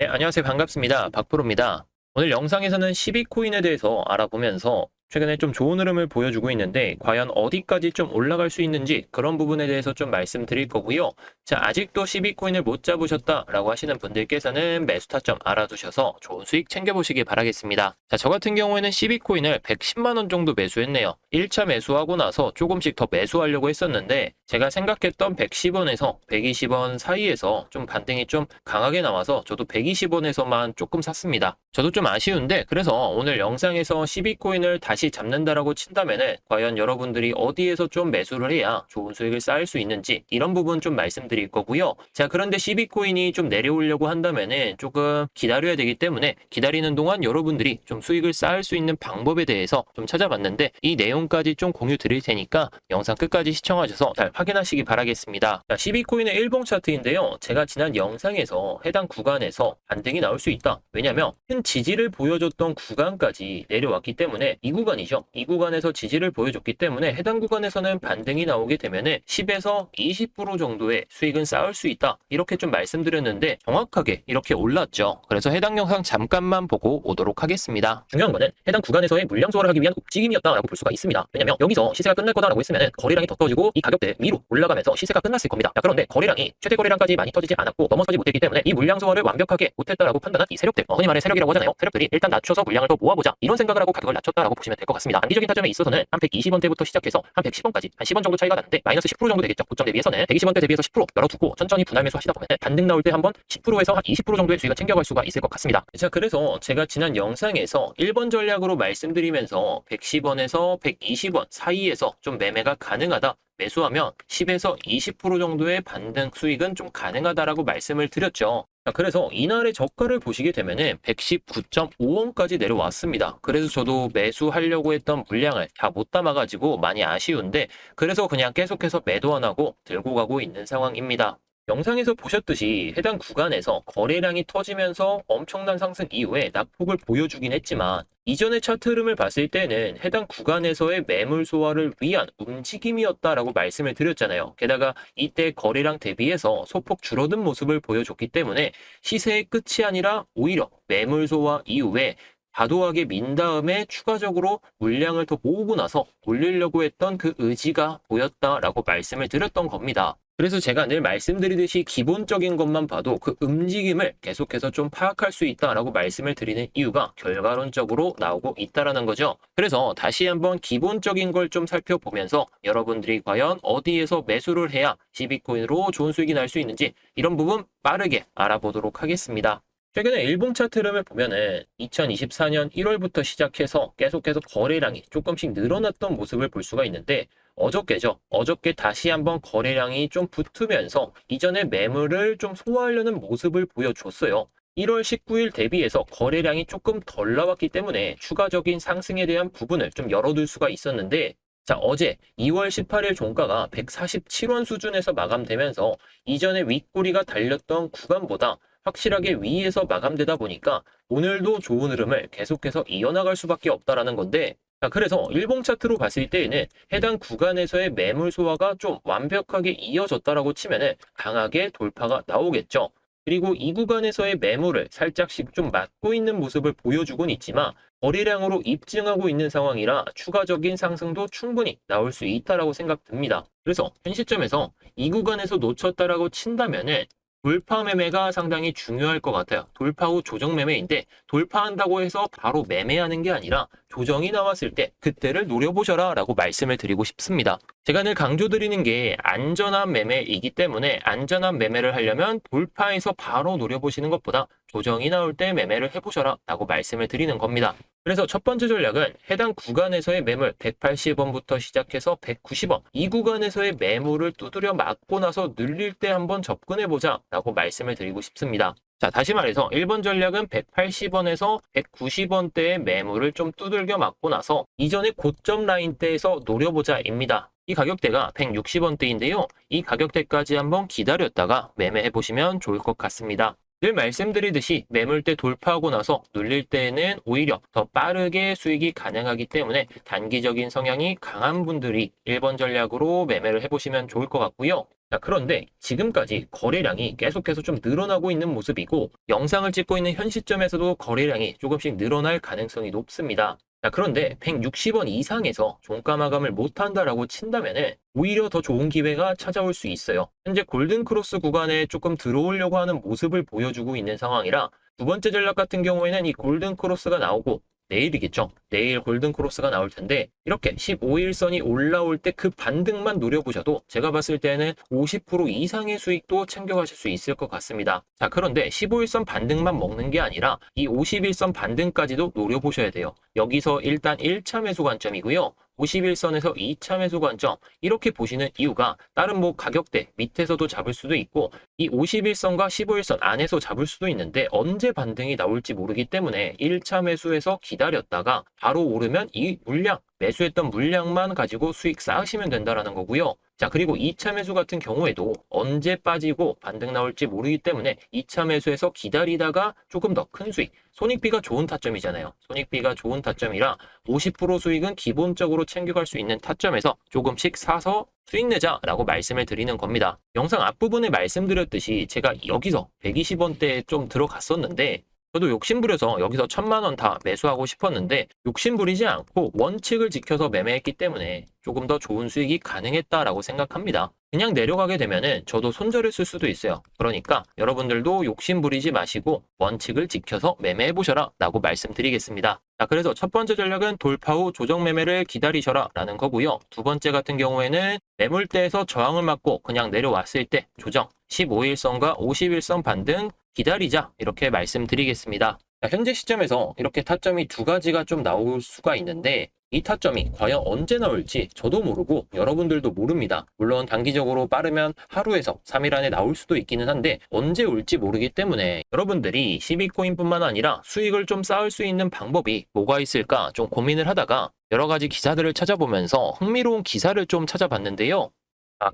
네, 안녕하세요. 반갑습니다. 박프로입니다. 오늘 영상에서는 12코인에 대해서 알아보면서 최근에 좀 좋은 흐름을 보여주고 있는데 과연 어디까지 좀 올라갈 수 있는지 그런 부분에 대해서 좀 말씀드릴 거고요. 자, 아직도 12코인을 못 잡으셨다라고 하시는 분들께서는 매수 타점 알아두셔서 좋은 수익 챙겨보시기 바라겠습니다. 자, 저 같은 경우에는 12코인을 110만 원 정도 매수했네요. 1차 매수하고 나서 조금씩 더 매수하려고 했었는데 제가 생각했던 110원에서 120원 사이에서 좀 반등이 좀 강하게 나와서 저도 120원에서만 조금 샀습니다. 저도 좀 아쉬운데 그래서 오늘 영상에서 12코인을 다시 잡는다라고 친다면은 과연 여러분들이 어디에서 좀 매수를 해야 좋은 수익을 쌓을 수 있는지 이런 부분 좀 말씀드릴 거고요. 자, 그런데 12코인이 좀 내려오려고 한다면은 조금 기다려야 되기 때문에 기다리는 동안 여러분들이 좀 수익을 쌓을 수 있는 방법에 대해서 좀 찾아봤는데 이 내용까지 좀 공유 드릴 테니까 영상 끝까지 시청하셔서 잘 확인하시기 바라겠습니다. 자, 12코인의 일봉 차트인데요. 제가 지난 영상에서 해당 구간에서 반등이 나올 수 있다. 왜냐면 큰 지지를 보여줬던 구간까지 내려왔기 때문에 이 구간이죠. 이 구간에서 지지를 보여줬기 때문에 해당 구간에서는 반등이 나오게 되면은 10에서 20% 정도의 수익은 쌓을 수 있다. 이렇게 좀 말씀드렸는데 정확하게 이렇게 올랐죠. 그래서 해당 영상 잠깐만 보고 오도록 하겠습니다. 중요한 거는 해당 구간에서의 물량 소화를 하기 위한 움직임이었다라고 볼 수가 있습니다. 왜냐면 여기서 시세가 끝날 거다라고 했으면은 거래량이 더 터지고 이 가격대 위로 올라가면서 시세가 끝났을 겁니다. 자, 그런데 거래량이 최대 거래량까지 많이 터지지 않았고 넘어서지 못했기 때문에 이 물량 소화를 완벽하게 못했다라고 판단한 이 세력들, 흔히 말해 세력이라고 하잖아요. 세력들이 일단 낮춰서 물량을 더 모아보자 이런 생각을 하고 가격을 낮췄다라고 보시면 될 것 같습니다. 단기적인 타점에 있어서는 한 120원대부터 시작해서 한 110원까지 한 10원 정도 차이가 나는데 마이너스 10% 정도 되겠죠. 고점 대비해서는 120원대 대비해서 10% 열어두고 천천히 분할 매수하시다 보면 반등 나올 때 한번 10%에서 한 20% 정도의 수익을 챙겨갈 수가 있을 것 같습니다. 자, 그래서 제가 지난 영상에서 1번 전략으로 말씀드리면서 110원에서 120원 사이에서 좀 매매가 가능하다. 매수하면 10에서 20% 정도의 반등 수익은 좀 가능하다라고 말씀을 드렸죠. 자, 그래서 이날의 저가를 보시게 되면은 119.5원까지 내려왔습니다. 그래서 저도 매수하려고 했던 물량을 다 못 담아가지고 많이 아쉬운데 그래서 그냥 계속해서 매도 안 하고 들고 가고 있는 상황입니다. 영상에서 보셨듯이 해당 구간에서 거래량이 터지면서 엄청난 상승 이후에 낙폭을 보여주긴 했지만 이전의 차트 흐름을 봤을 때는 해당 구간에서의 매물 소화를 위한 움직임이었다라고 말씀을 드렸잖아요. 게다가 이때 거래량 대비해서 소폭 줄어든 모습을 보여줬기 때문에 시세의 끝이 아니라 오히려 매물 소화 이후에 과도하게 민 다음에 추가적으로 물량을 더 모으고 나서 올리려고 했던 그 의지가 보였다라고 말씀을 드렸던 겁니다. 그래서 제가 늘 말씀드리듯이 기본적인 것만 봐도 그 움직임을 계속해서 좀 파악할 수 있다라고 말씀을 드리는 이유가 결과론적으로 나오고 있다라는 거죠. 그래서 다시 한번 기본적인 걸 좀 살펴보면서 여러분들이 과연 어디에서 매수를 해야 12코인으로 좋은 수익이 날 수 있는지 이런 부분 빠르게 알아보도록 하겠습니다. 최근에 일봉 차트 흐름을 보면은 2024년 1월부터 시작해서 계속해서 거래량이 조금씩 늘어났던 모습을 볼 수가 있는데 어저께죠. 어저께 다시 한번 거래량이 좀 붙으면서 이전의 매물을 좀 소화하려는 모습을 보여줬어요. 1월 19일 대비해서 거래량이 조금 덜 나왔기 때문에 추가적인 상승에 대한 부분을 좀 열어둘 수가 있었는데 자, 어제 2월 18일 종가가 147원 수준에서 마감되면서 이전에 윗꼬리가 달렸던 구간보다 확실하게 위에서 마감되다 보니까 오늘도 좋은 흐름을 계속해서 이어나갈 수밖에 없다라는 건데 자, 그래서 일봉 차트로 봤을 때에는 해당 구간에서의 매물 소화가 좀 완벽하게 이어졌다라고 치면은 강하게 돌파가 나오겠죠. 그리고 이 구간에서의 매물을 살짝씩 좀 막고 있는 모습을 보여주곤 있지만 거래량으로 입증하고 있는 상황이라 추가적인 상승도 충분히 나올 수 있다라고 생각됩니다. 그래서 현 시점에서 이 구간에서 놓쳤다라고 친다면은 돌파 매매가 상당히 중요할 것 같아요. 돌파 후 조정 매매인데 돌파한다고 해서 바로 매매하는 게 아니라 조정이 나왔을 때 그때를 노려보셔라 라고 말씀을 드리고 싶습니다. 제가 늘 강조드리는 게 안전한 매매이기 때문에 안전한 매매를 하려면 돌파해서 바로 노려보시는 것보다 조정이 나올 때 매매를 해보셔라 라고 말씀을 드리는 겁니다. 그래서 첫 번째 전략은 해당 구간에서의 매물 180원부터 시작해서 190원 이 구간에서의 매물을 두드려 맞고 나서 늘릴 때 한번 접근해보자 라고 말씀을 드리고 싶습니다. 자, 다시 말해서 1번 전략은 180원에서 190원대의 매물을 좀 두들겨 맞고 나서 이전의 고점 라인대에서 노려보자입니다. 이 가격대가 160원대인데요. 이 가격대까지 한번 기다렸다가 매매해보시면 좋을 것 같습니다. 늘 말씀드리듯이 매물대 돌파하고 나서 눌릴 때에는 오히려 더 빠르게 수익이 가능하기 때문에 단기적인 성향이 강한 분들이 1번 전략으로 매매를 해보시면 좋을 것 같고요. 자, 그런데 지금까지 거래량이 계속해서 좀 늘어나고 있는 모습이고 영상을 찍고 있는 현 시점에서도 거래량이 조금씩 늘어날 가능성이 높습니다. 자, 그런데 160원 이상에서 종가 마감을 못한다라고 친다면은 오히려 더 좋은 기회가 찾아올 수 있어요. 현재 골든크로스 구간에 조금 들어오려고 하는 모습을 보여주고 있는 상황이라 두 번째 전략 같은 경우에는 이 골든크로스가 나오고 내일이겠죠. 내일 골든크로스가 나올 텐데 이렇게 15일선이 올라올 때 그 반등만 노려보셔도 제가 봤을 때는 50% 이상의 수익도 챙겨가실 수 있을 것 같습니다. 자, 그런데 15일선 반등만 먹는 게 아니라 이 50일선 반등까지도 노려보셔야 돼요. 여기서 일단 1차 매수 관점이고요. 51선에서 2차 매수 관점 이렇게 보시는 이유가 다른 뭐 가격대 밑에서도 잡을 수도 있고 이 51선과 15일선 안에서 잡을 수도 있는데 언제 반등이 나올지 모르기 때문에 1차 매수해서 기다렸다가 바로 오르면 이 물량 매수했던 물량만 가지고 수익 쌓으시면 된다라는 거고요. 자, 그리고 2차 매수 같은 경우에도 언제 빠지고 반등 나올지 모르기 때문에 2차 매수해서 기다리다가 조금 더 큰 수익, 손익비가 좋은 타점이잖아요. 손익비가 좋은 타점이라 50% 수익은 기본적으로 챙겨갈 수 있는 타점에서 조금씩 사서 수익 내자라고 말씀을 드리는 겁니다. 영상 앞부분에 말씀드렸듯이 제가 여기서 120원대에 좀 들어갔었는데 저도 욕심부려서 여기서 1000만원 다 매수하고 싶었는데 욕심부리지 않고 원칙을 지켜서 매매했기 때문에 조금 더 좋은 수익이 가능했다라고 생각합니다. 그냥 내려가게 되면은 저도 손절을 쓸 수도 있어요. 그러니까 여러분들도 욕심부리지 마시고 원칙을 지켜서 매매해 보셔라 라고 말씀드리겠습니다. 자, 그래서 첫 번째 전략은 돌파 후 조정 매매를 기다리셔라 라는 거고요. 두 번째 같은 경우에는 매물대에서 저항을 맞고 그냥 내려왔을 때 조정 15일선과 51선 반등 기다리자 이렇게 말씀드리겠습니다. 자, 현재 시점에서 이렇게 타점이 두 가지가 좀 나올 수가 있는데 이 타점이 과연 언제 나올지 저도 모르고 여러분들도 모릅니다. 물론 단기적으로 빠르면 하루에서 3일 안에 나올 수도 있기는 한데 언제 올지 모르기 때문에 여러분들이 12코인뿐만 아니라 수익을 좀 쌓을 수 있는 방법이 뭐가 있을까 좀 고민을 하다가 여러 가지 기사들을 찾아보면서 흥미로운 기사를 좀 찾아봤는데요.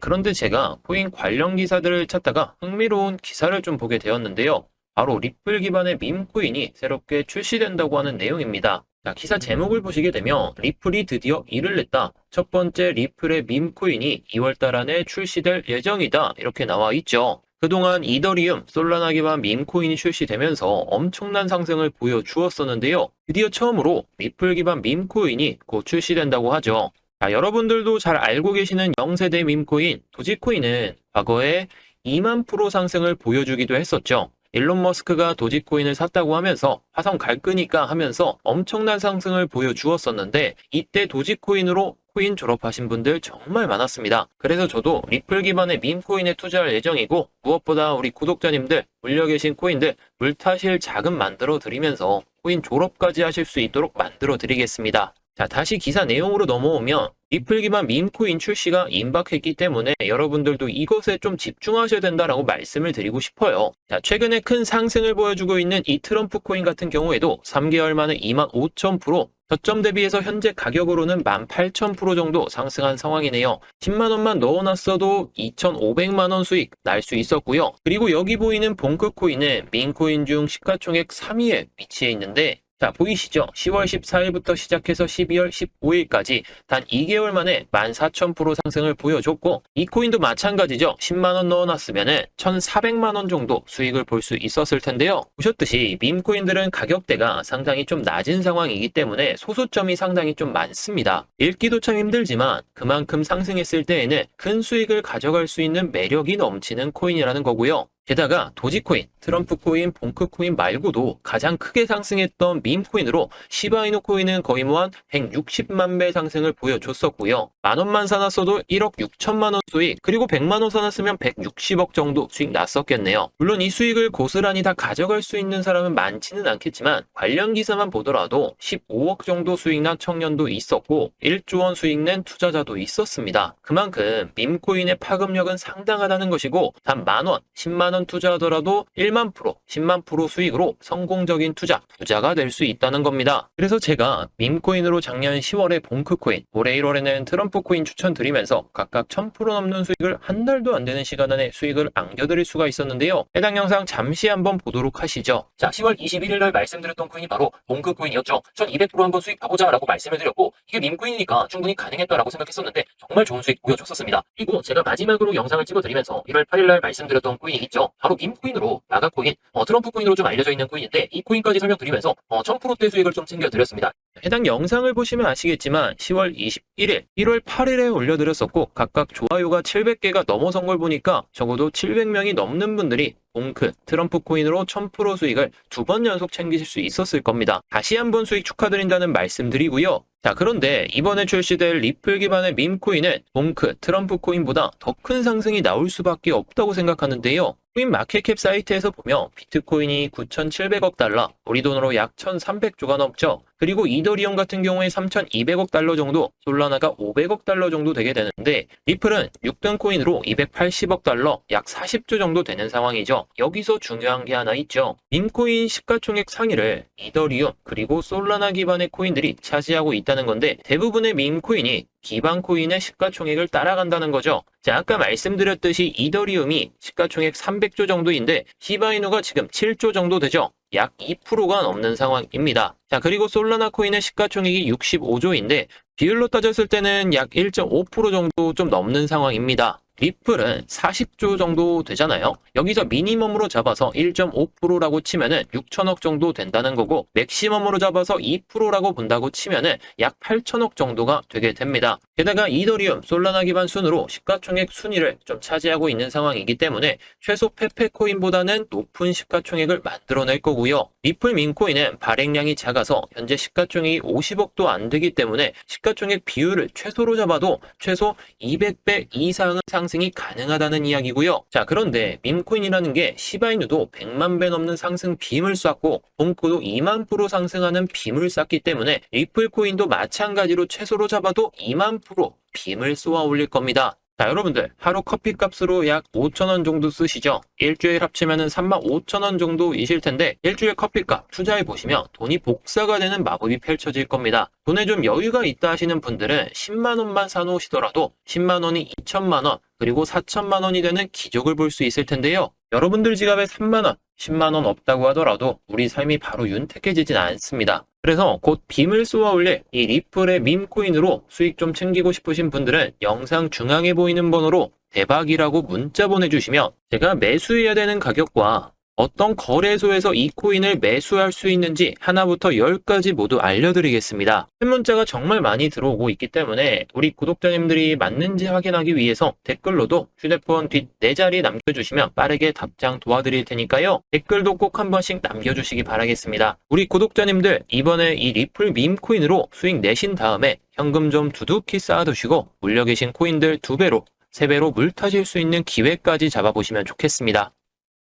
그런데 제가 코인 관련 기사들을 찾다가 흥미로운 기사를 좀 보게 되었는데요. 바로 리플 기반의 밈코인이 새롭게 출시된다고 하는 내용입니다. 자, 기사 제목을 보시게 되면 리플이 드디어 일을 냈다. 첫 번째 리플의 밈코인이 2월달 안에 출시될 예정이다. 이렇게 나와 있죠. 그동안 이더리움, 솔라나 기반 밈코인이 출시되면서 엄청난 상승을 보여주었었는데요. 드디어 처음으로 리플 기반 밈코인이 곧 출시된다고 하죠. 자, 여러분들도 잘 알고 계시는 0세대 밈코인 도지코인은 과거에 2만 프로 상승을 보여주기도 했었죠. 일론 머스크가 도지코인을 샀다고 하면서 화성 갈 거니까 하면서 엄청난 상승을 보여주었었는데 이때 도지코인으로 코인 졸업하신 분들 정말 많았습니다. 그래서 저도 리플 기반의 밈코인에 투자할 예정이고 무엇보다 우리 구독자님들 물려 계신 코인들 물타실 자금 만들어 드리면서 코인 졸업까지 하실 수 있도록 만들어 드리겠습니다. 자, 다시 기사 내용으로 넘어오면 리플 기반 밈코인 출시가 임박했기 때문에 여러분들도 이것에 좀 집중하셔야 된다라고 말씀을 드리고 싶어요. 자, 최근에 큰 상승을 보여주고 있는 이 트럼프 코인 같은 경우에도 3개월 만에 25,000% 저점 대비해서 현재 가격으로는 18,000% 정도 상승한 상황이네요. 10만원만 넣어놨어도 2,500만원 수익 날 수 있었고요. 그리고 여기 보이는 봉크코인은 밈코인 중 시가총액 3위에 위치해 있는데 자, 보이시죠? 10월 14일부터 시작해서 12월 15일까지 단 2개월 만에 14,000% 상승을 보여줬고 이 코인도 마찬가지죠. 10만원 넣어놨으면 1,400만원 정도 수익을 볼 수 있었을 텐데요. 보셨듯이 밈코인들은 가격대가 상당히 좀 낮은 상황이기 때문에 소수점이 상당히 좀 많습니다. 읽기도 참 힘들지만 그만큼 상승했을 때에는 큰 수익을 가져갈 수 있는 매력이 넘치는 코인이라는 거고요. 게다가 도지코인, 트럼프 코인, 봉크 코인 말고도 가장 크게 상승했던 밈코인으로 시바이누 코인은 거의 뭐 한 160만 배 상승을 보여줬었고요. 만원만 사놨어도 1억 6천만원 수익, 그리고 100만원 사놨으면 160억 정도 수익 났었겠네요. 물론 이 수익을 고스란히 다 가져갈 수 있는 사람은 많지는 않겠지만 관련 기사만 보더라도 15억 정도 수익 난 청년도 있었고 1조 원 수익 낸 투자자도 있었습니다. 그만큼 밈코인의 파급력은 상당하다는 것이고 단 만원, 10만원 원 투자하더라도 1만 프로, 10만 프로 수익으로 성공적인 부자가 될 수 있다는 겁니다. 그래서 제가 밈코인으로 작년 10월에 봉크코인, 올해 1월에는 트럼프코인 추천드리면서 각각 1000% 넘는 수익을 한 달도 안 되는 시간 안에 수익을 안겨드릴 수가 있었는데요. 해당 영상 잠시 한번 보도록 하시죠. 자, 10월 21일 날 말씀드렸던 코인이 바로 봉크코인이었죠. 1200% 한번 수익 봐보자 라고 말씀을 드렸고, 이게 밈코인이니까 충분히 가능했다라고 생각했었는데 정말 좋은 수익 보여줬었습니다. 그리고 제가 마지막으로 영상을 찍어드리면서 1월 8일 날 말씀드렸던 코인이 있죠. 바로 밈코인으로, 마가코인, 트럼프코인으로 좀 알려져 있는 코인인데, 이 코인까지 설명드리면서 1000%대 수익을 좀 챙겨드렸습니다. 해당 영상을 보시면 아시겠지만 10월 21일, 1월 8일에 올려드렸었고 각각 좋아요가 700개가 넘어선 걸 보니까 적어도 700명이 넘는 분들이 봉크, 트럼프 코인으로 1000% 수익을 2번 연속 챙기실 수 있었을 겁니다. 다시 한번 수익 축하드린다는 말씀드리고요. 자, 그런데 이번에 출시될 리플 기반의 밈코인은 봉크, 트럼프 코인보다 더 큰 상승이 나올 수밖에 없다고 생각하는데요. 코인 마켓캡 사이트에서 보면 비트코인이 9,700억 달러, 우리 돈으로 약 1,300조가 넘죠. 그리고 이더리움 같은 경우에 3,200억 달러 정도, 솔라나가 500억 달러 정도 되게 되는데 리플은 6등 코인으로 280억 달러, 약 40조 정도 되는 상황이죠. 여기서 중요한 게 하나 있죠. 밈코인 시가총액 상위를 이더리움 그리고 솔라나 기반의 코인들이 차지하고 있다는 건데 대부분의 밈코인이 기반 코인의 시가총액을 따라간다는 거죠. 자, 아까 말씀드렸듯이 이더리움이 시가총액 300조 정도인데 시바이누가 지금 7조 정도 되죠. 약 2%가 넘는 상황입니다. 자, 그리고 솔라나 코인의 시가총액이 65조인데 비율로 따졌을 때는 약 1.5% 정도 좀 넘는 상황입니다. 리플은 40조 정도 되잖아요. 여기서 미니멈으로 잡아서 1.5%라고 치면은 6천억 정도 된다는 거고 맥시멈으로 잡아서 2%라고 본다고 치면은 약 8천억 정도가 되게 됩니다. 게다가 이더리움, 솔라나 기반 순으로 시가총액 순위를 좀 차지하고 있는 상황이기 때문에 최소 페페코인보다는 높은 시가총액을 만들어낼 거고요. 리플 밈코인은 발행량이 작아서 현재 시가총액이 50억도 안 되기 때문에 시가총액 비율을 최소로 잡아도 최소 200배 이상의 상승이 가능하다는 이야기고요. 자, 그런데 밈코인이라는 게 시바이누도 100만 배 넘는 상승 빔을 쐈고 봉코도 2만 프로 상승하는 빔을 쐈기 때문에 리플 코인도 마찬가지로 최소로 잡아도 2만 프로 빔을 쏘아 올릴 겁니다. 자, 여러분들 하루 커피 값으로 약 5,000원 정도 쓰시죠? 일주일 합치면 35,000원 정도이실 텐데 일주일 커피값 투자해보시면 돈이 복사가 되는 마법이 펼쳐질 겁니다. 돈에 좀 여유가 있다 하시는 분들은 10만 원만 사놓으시더라도 10만 원이 2천만 원 그리고 4천만 원이 되는 기적을 볼 수 있을 텐데요. 여러분들 지갑에 3만 원, 10만 원 없다고 하더라도 우리 삶이 바로 윤택해지진 않습니다. 그래서 곧 빔을 쏘아 올릴 이 리플의 밈코인으로 수익 좀 챙기고 싶으신 분들은 영상 중앙에 보이는 번호로 대박이라고 문자 보내주시면 제가 매수해야 되는 가격과 어떤 거래소에서 이 코인을 매수할 수 있는지 하나부터 10까지 모두 알려드리겠습니다. 문자가 정말 많이 들어오고 있기 때문에 우리 구독자님들이 맞는지 확인하기 위해서 댓글로도 휴대폰 뒷 4자리 남겨주시면 빠르게 답장 도와드릴 테니까요. 댓글도 꼭 한 번씩 남겨주시기 바라겠습니다. 우리 구독자님들 이번에 이 리플 밈코인으로 수익 내신 다음에 현금 좀 두둑히 쌓아두시고 물려 계신 코인들 2배로 3배로 물 타실 수 있는 기회까지 잡아보시면 좋겠습니다.